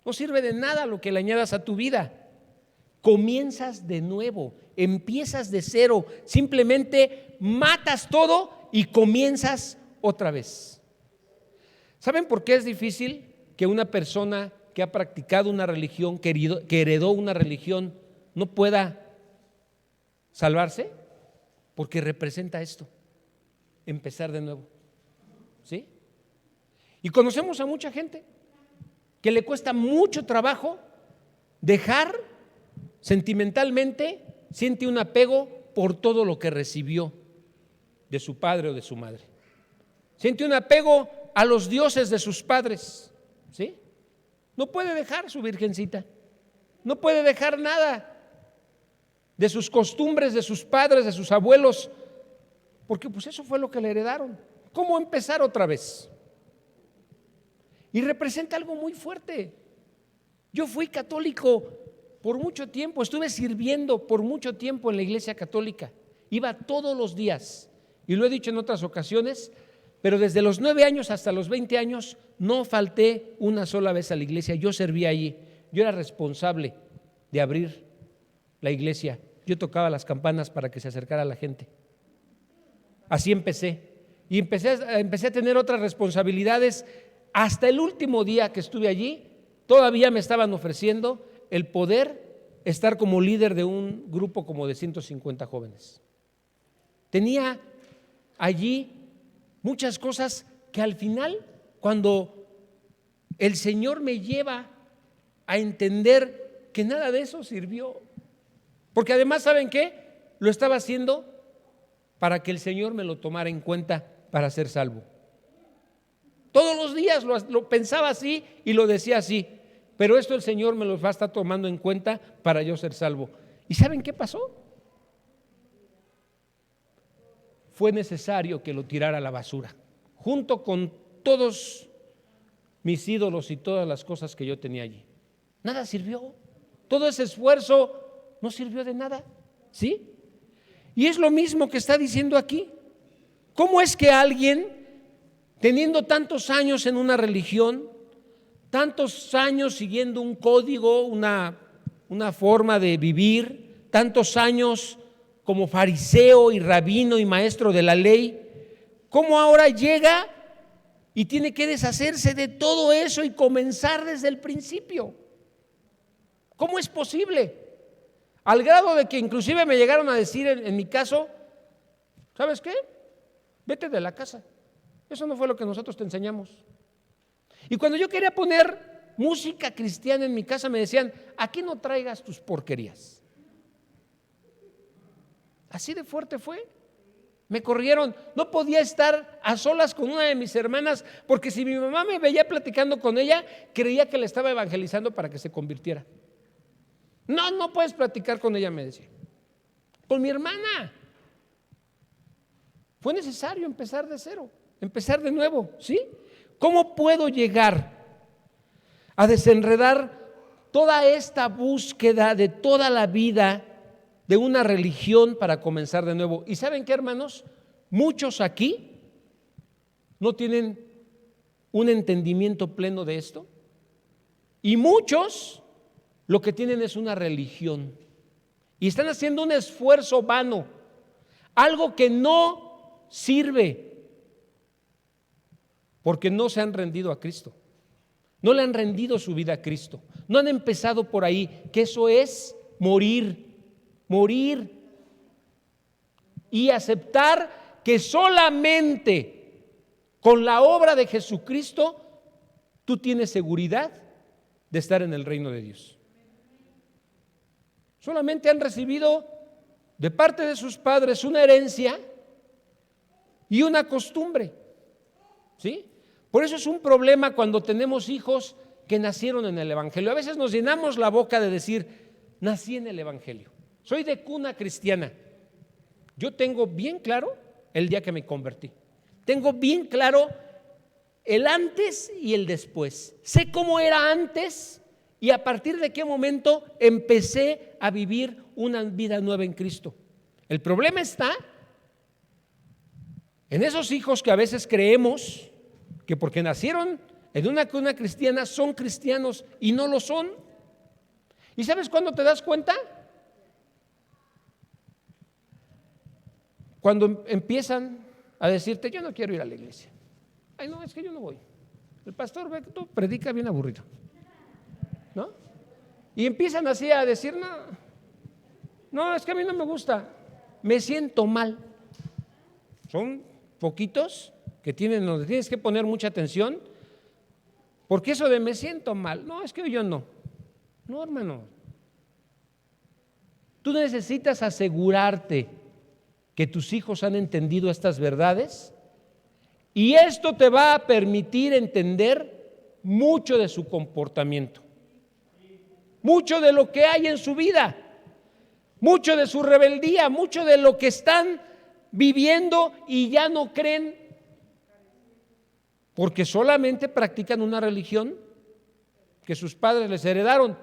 no sirve de nada lo que le añadas a tu vida. comienzas de nuevo, empiezas de cero, simplemente matas todo y comienzas otra vez. ¿Saben por qué es difícil que una persona que ha practicado una religión, que heredó una religión, no pueda salvarse? Porque representa esto, empezar de nuevo, ¿sí? Y conocemos a mucha gente que le cuesta mucho trabajo dejar sentimentalmente, siente un apego por todo lo que recibió de su padre o de su madre. Siente un apego a los dioses de sus padres, ¿sí? No puede dejar su virgencita, no puede dejar nada de sus costumbres, de sus padres, de sus abuelos, porque pues eso fue lo que le heredaron. ¿Cómo empezar otra vez? Y representa algo muy fuerte. Yo fui católico por mucho tiempo, estuve sirviendo por mucho tiempo en la iglesia católica, iba todos los días, y lo he dicho en otras ocasiones, pero desde los 9 años hasta los 20 años no falté una sola vez a la iglesia. Yo servía allí, yo era responsable de abrir la iglesia, yo tocaba las campanas para que se acercara la gente. Así empecé, y empecé a tener otras responsabilidades. Hasta el último día que estuve allí, todavía me estaban ofreciendo el poder estar como líder de un grupo como de 150 jóvenes. Tenía allí muchas cosas que al final, cuando el Señor me lleva a entender que nada de eso sirvió, porque además, ¿saben qué? Lo estaba haciendo para que el Señor me lo tomara en cuenta para ser salvo. Todos los días lo pensaba así y lo decía así, pero esto el Señor me lo va a estar tomando en cuenta para yo ser salvo. ¿Y saben qué pasó? Fue necesario que lo tirara a la basura, junto con todos mis ídolos y todas las cosas que yo tenía allí. Nada sirvió, todo ese esfuerzo no sirvió de nada, ¿sí? Y es lo mismo que está diciendo aquí. ¿Cómo es que alguien, teniendo tantos años en una religión, tantos años siguiendo un código, una forma de vivir, tantos años como fariseo y rabino y maestro de la ley, cómo ahora llega y tiene que deshacerse de todo eso y comenzar desde el principio? ¿Cómo es posible? Al grado de que inclusive me llegaron a decir en mi caso, ¿sabes qué? Vete de la casa. Eso no fue lo que nosotros te enseñamos. Y cuando yo quería poner música cristiana en mi casa, me decían, aquí no traigas tus porquerías. Así de fuerte fue. Me corrieron, no podía estar a solas con una de mis hermanas, porque si mi mamá me veía platicando con ella, creía que le estaba evangelizando para que se convirtiera. No puedes platicar con ella, me decía. Con mi hermana. Fue necesario empezar de cero, empezar de nuevo, ¿sí? ¿Cómo puedo llegar a desenredar toda esta búsqueda de toda la vida de una religión para comenzar de nuevo? ¿Y saben qué, hermanos? Muchos aquí no tienen un entendimiento pleno de esto, y muchos lo que tienen es una religión y están haciendo un esfuerzo vano, algo que no sirve, porque no se han rendido a Cristo, no le han rendido su vida a Cristo, no han empezado por ahí, que eso es morir y aceptar que solamente con la obra de Jesucristo tú tienes seguridad de estar en el reino de Dios. Solamente han recibido de parte de sus padres una herencia y una costumbre, ¿sí? Por eso es un problema cuando tenemos hijos que nacieron en el Evangelio. A veces nos llenamos la boca de decir, nací en el Evangelio, soy de cuna cristiana. Yo tengo bien claro el día que me convertí, tengo bien claro el antes y el después. Sé cómo era antes y a partir de qué momento empecé a vivir una vida nueva en Cristo. El problema está en esos hijos que a veces creemos que porque nacieron en una cuna cristiana son cristianos y no lo son. ¿Y sabes cuándo te das cuenta? Cuando empiezan a decirte, yo no quiero ir a la iglesia. Ay, no, es que yo no voy. El pastor Beto predica bien aburrido, ¿no? Y empiezan así a decir, no, es que a mí no me gusta, me siento mal. Son poquitos que donde tienes que poner mucha atención, porque eso de me siento mal, no, es que yo no. No, hermano. Tú necesitas asegurarte que tus hijos han entendido estas verdades y esto te va a permitir entender mucho de su comportamiento, mucho de lo que hay en su vida, mucho de su rebeldía, mucho de lo que están viviendo y ya no creen porque solamente practican una religión que sus padres les heredaron.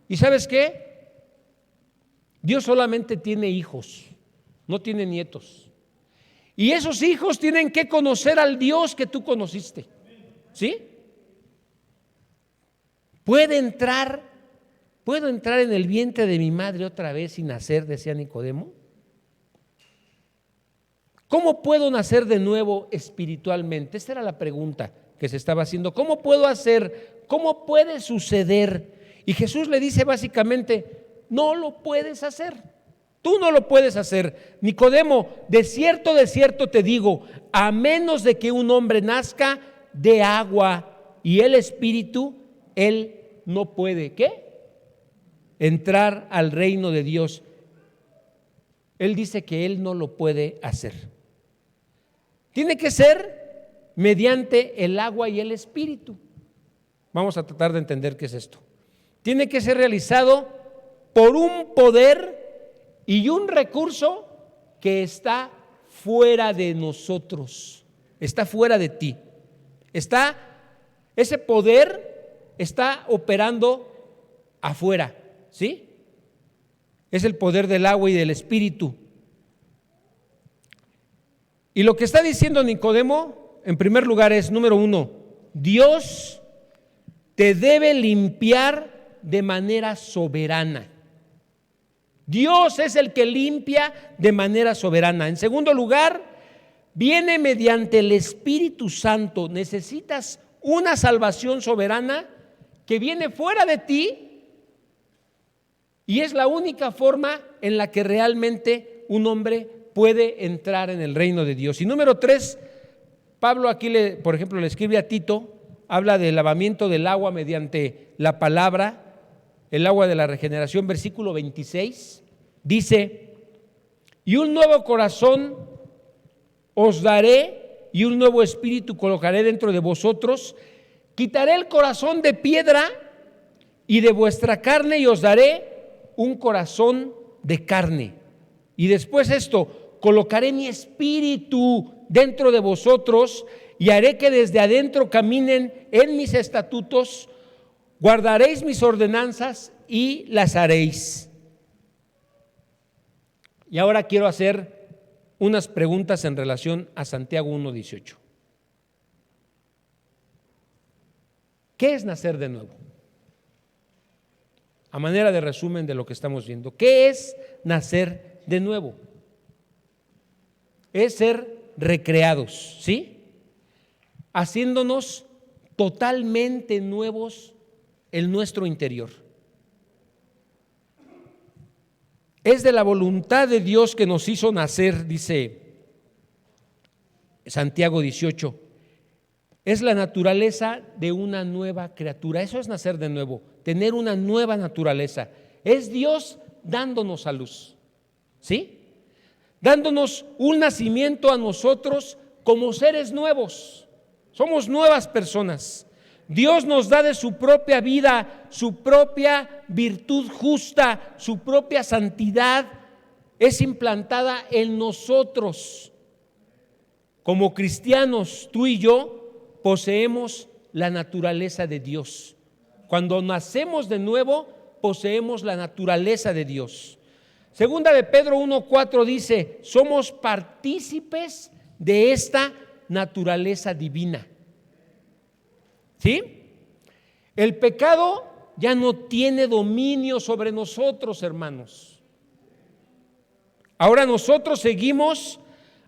¿Y sabes qué? Dios solamente tiene hijos, no tiene nietos. Y esos hijos tienen que conocer al Dios que tú conociste. ¿Sí? ¿Puedo entrar en el vientre de mi madre otra vez y nacer? Decía Nicodemo. ¿Cómo puedo nacer de nuevo espiritualmente? Esta era la pregunta que se estaba haciendo. ¿Cómo puedo hacer? ¿Cómo puede suceder? Y Jesús le dice básicamente, no lo puedes hacer. Tú no lo puedes hacer. Nicodemo, de cierto te digo, a menos de que un hombre nazca de agua y el Espíritu, él no puede, ¿qué? Entrar al reino de Dios. Él dice que él no lo puede hacer. Tiene que ser mediante el agua y el Espíritu. Vamos a tratar de entender qué es esto. Tiene que ser realizado por un poder y un recurso que está fuera de nosotros, está fuera de ti. Ese poder está operando afuera, ¿sí? Es el poder del agua y del Espíritu. Y lo que está diciendo Nicodemo, en primer lugar, es, número uno, Dios te debe limpiar de manera soberana. Dios es el que limpia de manera soberana. En segundo lugar, viene mediante el Espíritu Santo. Necesitas una salvación soberana que viene fuera de ti y es la única forma en la que realmente un hombre puede entrar en el reino de Dios. Y número 3, Pablo aquí, por ejemplo, le escribe a Tito, habla del lavamiento del agua mediante la palabra, el agua de la regeneración, versículo 26, dice, y un nuevo corazón os daré y un nuevo espíritu colocaré dentro de vosotros, quitaré el corazón de piedra y de vuestra carne y os daré un corazón de carne. Y después esto, colocaré mi espíritu dentro de vosotros y haré que desde adentro caminen en mis estatutos, guardaréis mis ordenanzas y las haréis. Y ahora quiero hacer unas preguntas en relación a Santiago 1:18. ¿Qué es nacer de nuevo? A manera de resumen de lo que estamos viendo, ¿qué es nacer de nuevo? Es ser recreados, ¿sí? Haciéndonos totalmente nuevos en nuestro interior. Es de la voluntad de Dios que nos hizo nacer, dice Santiago 18. Es la naturaleza de una nueva criatura. Eso es nacer de nuevo, tener una nueva naturaleza. Es Dios dándonos a luz, ¿sí? Dándonos un nacimiento a nosotros como seres nuevos. Somos nuevas personas. Dios nos da de su propia vida, su propia virtud justa, su propia santidad es implantada en nosotros. Como cristianos, tú y yo poseemos la naturaleza de Dios. Cuando nacemos de nuevo, poseemos la naturaleza de Dios. Segunda de Pedro 1:4 dice, somos partícipes de esta naturaleza divina. ¿Sí? El pecado ya no tiene dominio sobre nosotros, hermanos. Ahora nosotros seguimos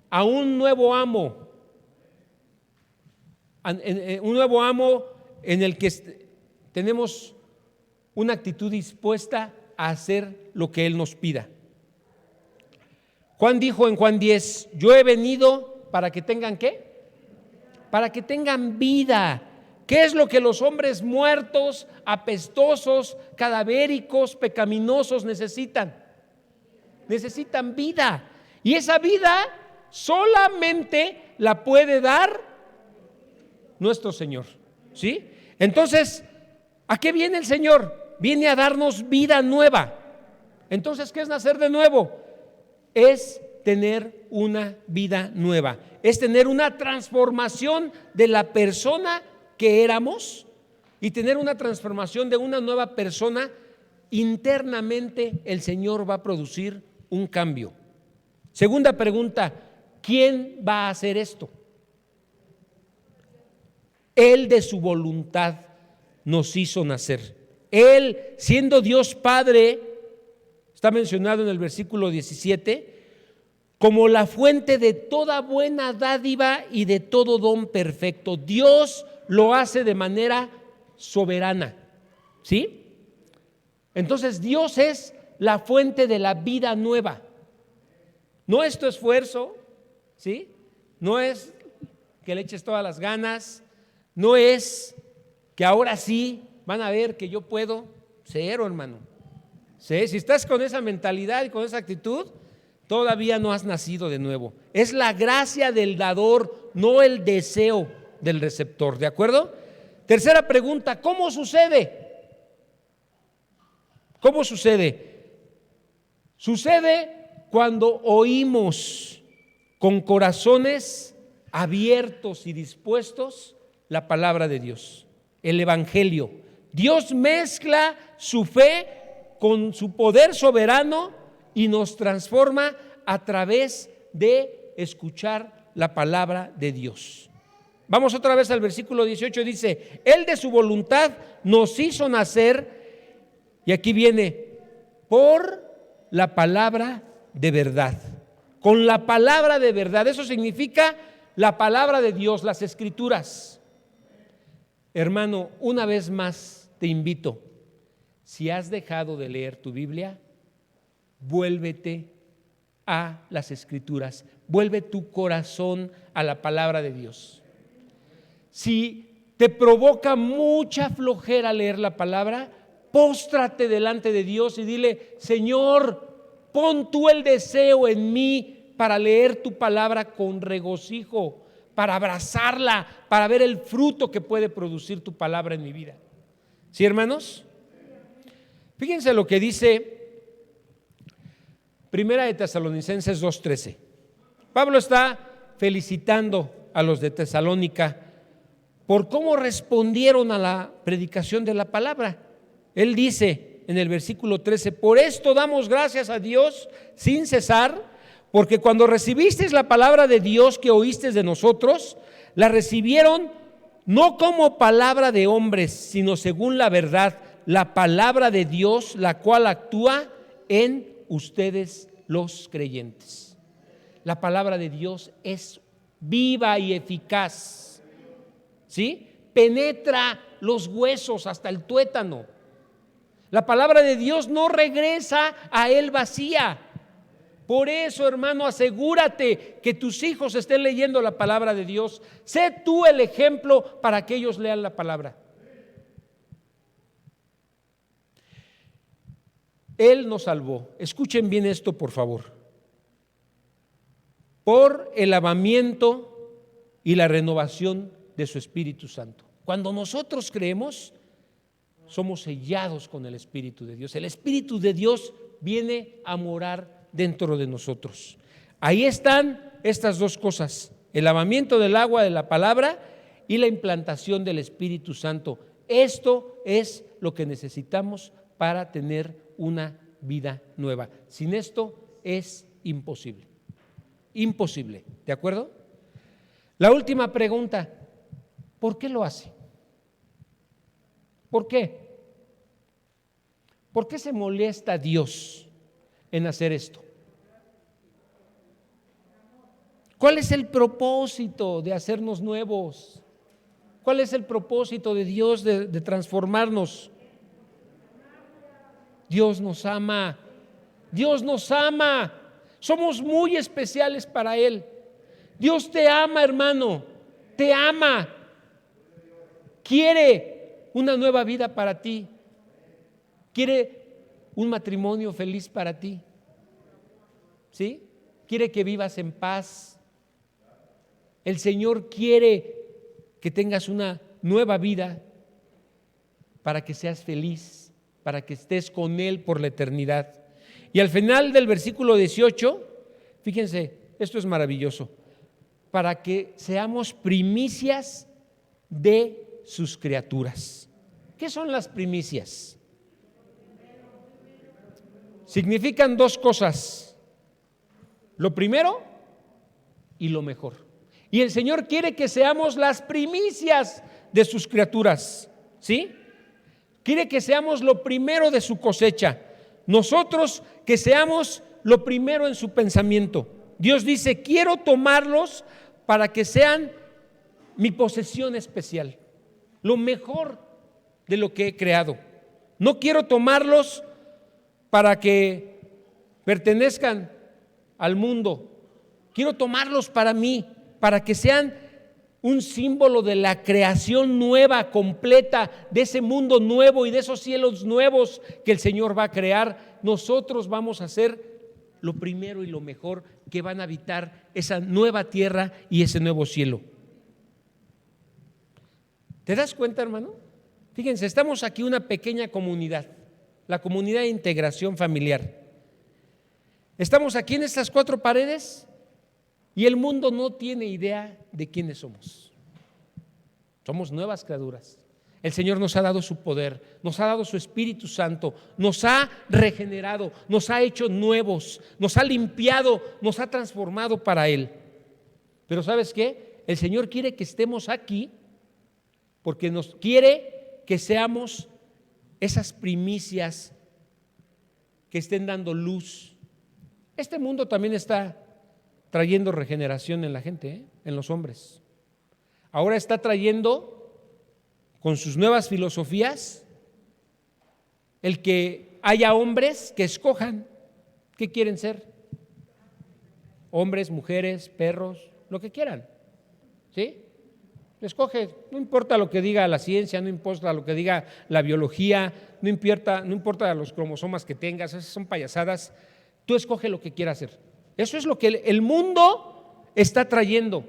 a un nuevo amo. Un nuevo amo en el que tenemos una actitud dispuesta a hacer lo que Él nos pida. Juan dijo en Juan 10, yo he venido para que tengan ¿qué? Para que tengan vida. ¿Qué es lo que los hombres muertos, apestosos, cadavéricos, pecaminosos necesitan? Necesitan vida. Y esa vida solamente la puede dar nuestro Señor. ¿Sí? Entonces, ¿a qué viene el Señor? Viene a darnos vida nueva. Entonces, ¿qué es nacer de nuevo? Es tener una vida nueva. Es tener una transformación de la persona que éramos y tener una transformación de una nueva persona. Internamente el Señor va a producir un cambio. Segunda pregunta, ¿quién va a hacer esto? Él de su voluntad nos hizo nacer. Él, siendo Dios Padre, está mencionado en el versículo 17, como la fuente de toda buena dádiva y de todo don perfecto. Dios lo hace de manera soberana. ¿Sí? Entonces Dios es la fuente de la vida nueva. No es tu esfuerzo, ¿sí? No es que le eches todas las ganas, no es que ahora sí van a ver que yo puedo. Cero, hermano. ¿Sí? Si estás con esa mentalidad y con esa actitud, todavía no has nacido de nuevo. Es la gracia del dador, no el deseo del receptor. ¿De acuerdo? Tercera pregunta, ¿cómo sucede? ¿Cómo sucede? Sucede cuando oímos con corazones abiertos y dispuestos la palabra de Dios, el Evangelio. Dios mezcla su fe con su poder soberano y nos transforma a través de escuchar la palabra de Dios. Vamos otra vez al versículo 18, dice, Él de su voluntad nos hizo nacer, y aquí viene, por la palabra de verdad. Con la palabra de verdad, eso significa la palabra de Dios, las Escrituras. Hermano, una vez más te invito, si has dejado de leer tu Biblia, vuélvete a las Escrituras, vuelve tu corazón a la palabra de Dios. Si te provoca mucha flojera leer la palabra, póstrate delante de Dios y dile, Señor, pon tú el deseo en mí para leer tu palabra con regocijo, para abrazarla, para ver el fruto que puede producir tu palabra en mi vida. ¿Sí, hermanos? Fíjense lo que dice Primera de Tesalonicenses 2:13. Pablo está felicitando a los de Tesalónica por cómo respondieron a la predicación de la palabra. Él dice en el versículo 13, por esto damos gracias a Dios sin cesar, porque cuando recibisteis la palabra de Dios que oísteis de nosotros, la recibieron no como palabra de hombres, sino según la verdad, la palabra de Dios, la cual actúa en ustedes los creyentes. La palabra de Dios es viva y eficaz, ¿sí? Penetra los huesos hasta el tuétano. La palabra de Dios no regresa a él vacía. Por eso, hermano, asegúrate que tus hijos estén leyendo la palabra de Dios. Sé tú el ejemplo para que ellos lean la palabra. Él nos salvó. Escuchen bien esto, por favor. Por el lavamiento y la renovación de su Espíritu Santo. Cuando nosotros creemos, somos sellados con el Espíritu de Dios. El Espíritu de Dios viene a morar dentro de nosotros. Ahí están estas dos cosas: el lavamiento del agua de la palabra y la implantación del Espíritu Santo. Esto es lo que necesitamos para tener una vida nueva. Sin esto es imposible. Imposible, ¿de acuerdo? La última pregunta, ¿por qué lo hace? ¿Por qué? ¿Por qué se molesta Dios en hacer esto? ¿Cuál es el propósito de hacernos nuevos? ¿Cuál es el propósito de Dios de transformarnos? Dios nos ama. Dios nos ama. Somos muy especiales para Él. Dios te ama, hermano. Te ama. Quiere una nueva vida para ti. Quiere un matrimonio feliz para ti. ¿Sí? Quiere que vivas en paz. El Señor quiere que tengas una nueva vida para que seas feliz, para que estés con Él por la eternidad. Y al final del versículo 18, fíjense, esto es maravilloso, para que seamos primicias de sus criaturas. ¿Qué son las primicias? Significan dos cosas: lo primero y lo mejor. Y el Señor quiere que seamos las primicias de sus criaturas, ¿sí? Quiere que seamos lo primero de su cosecha. Nosotros que seamos lo primero en su pensamiento. Dios dice: quiero tomarlos para que sean mi posesión especial, lo mejor de lo que he creado. No quiero tomarlos para que pertenezcan al mundo. Quiero tomarlos para mí, para que sean un símbolo de la creación nueva, completa, de ese mundo nuevo y de esos cielos nuevos que el Señor va a crear. Nosotros vamos a ser lo primero y lo mejor que van a habitar esa nueva tierra y ese nuevo cielo. ¿Te das cuenta, hermano? Fíjense, estamos aquí una pequeña comunidad, la comunidad de integración familiar. Estamos aquí en estas cuatro paredes y el mundo no tiene idea de quiénes somos. Somos nuevas criaturas. El Señor nos ha dado su poder, nos ha dado su Espíritu Santo, nos ha regenerado, nos ha hecho nuevos, nos ha limpiado, nos ha transformado para Él. Pero ¿sabes qué? El Señor quiere que estemos aquí porque nos quiere que seamos esas primicias que estén dando luz. Este mundo también está trayendo regeneración en la gente, en los hombres. Ahora está trayendo con sus nuevas filosofías el que haya hombres que escojan qué quieren ser. Hombres, mujeres, perros, lo que quieran. ¿Sí? Escoge, no importa lo que diga la ciencia, no importa lo que diga la biología, no importa los cromosomas que tengas, esas son payasadas. Tú escoge lo que quieras hacer. Eso es lo que el mundo está trayendo.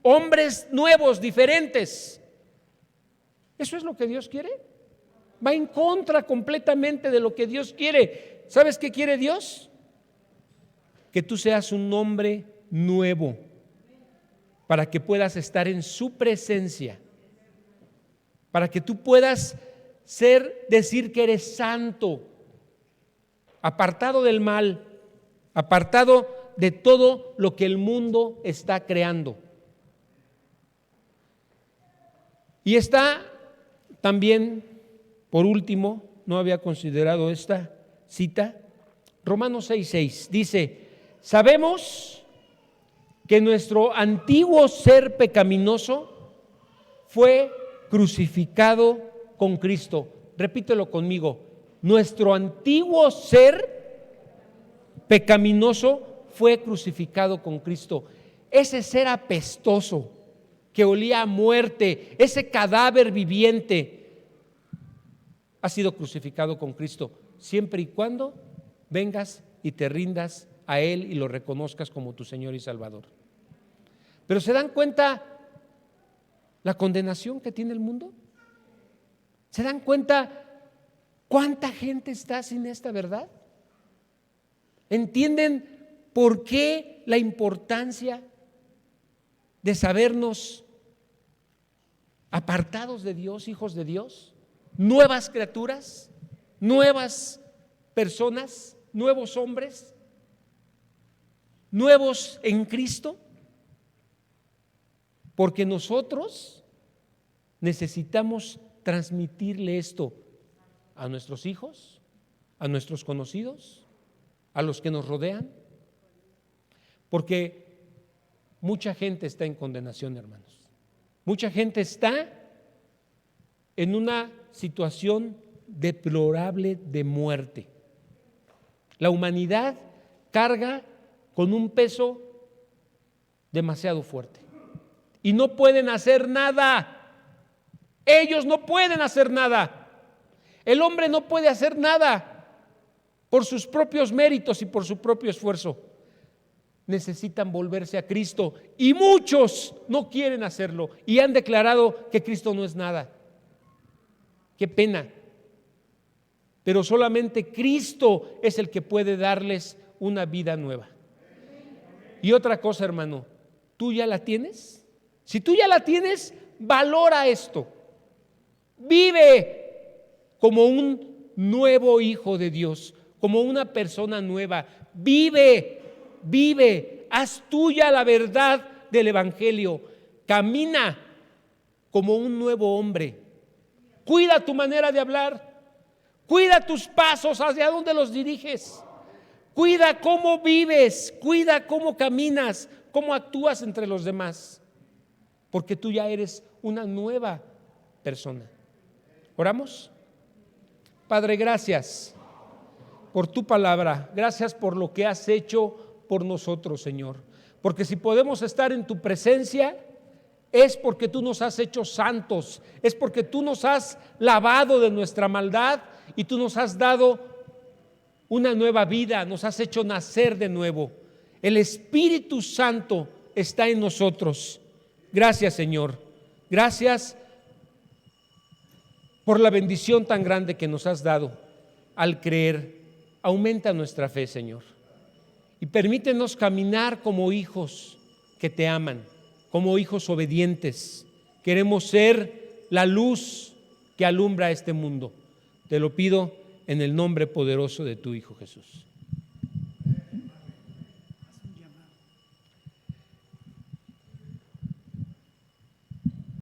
Hombres nuevos, diferentes. ¿Eso es lo que Dios quiere? Va en contra completamente de lo que Dios quiere. ¿Sabes qué quiere Dios? Que tú seas un hombre nuevo para que puedas estar en su presencia, para que tú puedas decir que eres santo, apartado del mal, apartado de todo lo que el mundo está creando. Y está también, por último, no había considerado esta cita, Romanos 6:6, dice: sabemos que nuestro antiguo ser pecaminoso fue crucificado con Cristo. Repítelo conmigo: nuestro antiguo ser pecaminoso fue crucificado con Cristo. Ese ser apestoso que olía a muerte, ese cadáver viviente, ha sido crucificado con Cristo, siempre y cuando vengas y te rindas a Él y lo reconozcas como tu Señor y Salvador. Pero ¿se dan cuenta la condenación que tiene el mundo? ¿Se dan cuenta cuánta gente está sin esta verdad? ¿Entienden por qué la importancia de sabernos apartados de Dios, hijos de Dios, nuevas criaturas, nuevas personas, nuevos hombres, nuevos en Cristo? Porque nosotros necesitamos transmitirle esto a nuestros hijos, a nuestros conocidos, a los que nos rodean? Porque mucha gente está en condenación, hermanos. Mucha gente está en una situación deplorable de muerte. La humanidad carga con un peso demasiado fuerte y no pueden hacer nada. Ellos no pueden hacer nada. El hombre no puede hacer nada por sus propios méritos y por su propio esfuerzo. Necesitan volverse a Cristo y muchos no quieren hacerlo y han declarado que Cristo no es nada. Qué pena. Pero solamente Cristo es el que puede darles una vida nueva. Y otra cosa, hermano, ¿tú ya la tienes? Si tú ya la tienes, valora esto. Vive como un nuevo hijo de Dios, como una persona nueva. Vive, haz tuya la verdad del Evangelio. Camina como un nuevo hombre. Cuida tu manera de hablar. Cuida tus pasos, hacia dónde los diriges. Cuida cómo vives, cuida cómo caminas, cómo actúas entre los demás. Porque tú ya eres una nueva persona. ¿Oramos? Padre, gracias por tu palabra. Gracias por lo que has hecho por nosotros, Señor. Porque si podemos estar en tu presencia, es porque tú nos has hecho santos. Es porque tú nos has lavado de nuestra maldad y tú nos has dado una nueva vida, nos has hecho nacer de nuevo. El Espíritu Santo está en nosotros. Gracias, Señor. Gracias por la bendición tan grande que nos has dado al creer. Aumenta nuestra fe, Señor. Y permítenos caminar como hijos que te aman, como hijos obedientes. Queremos ser la luz que alumbra este mundo. Te lo pido en el nombre poderoso de tu Hijo Jesús.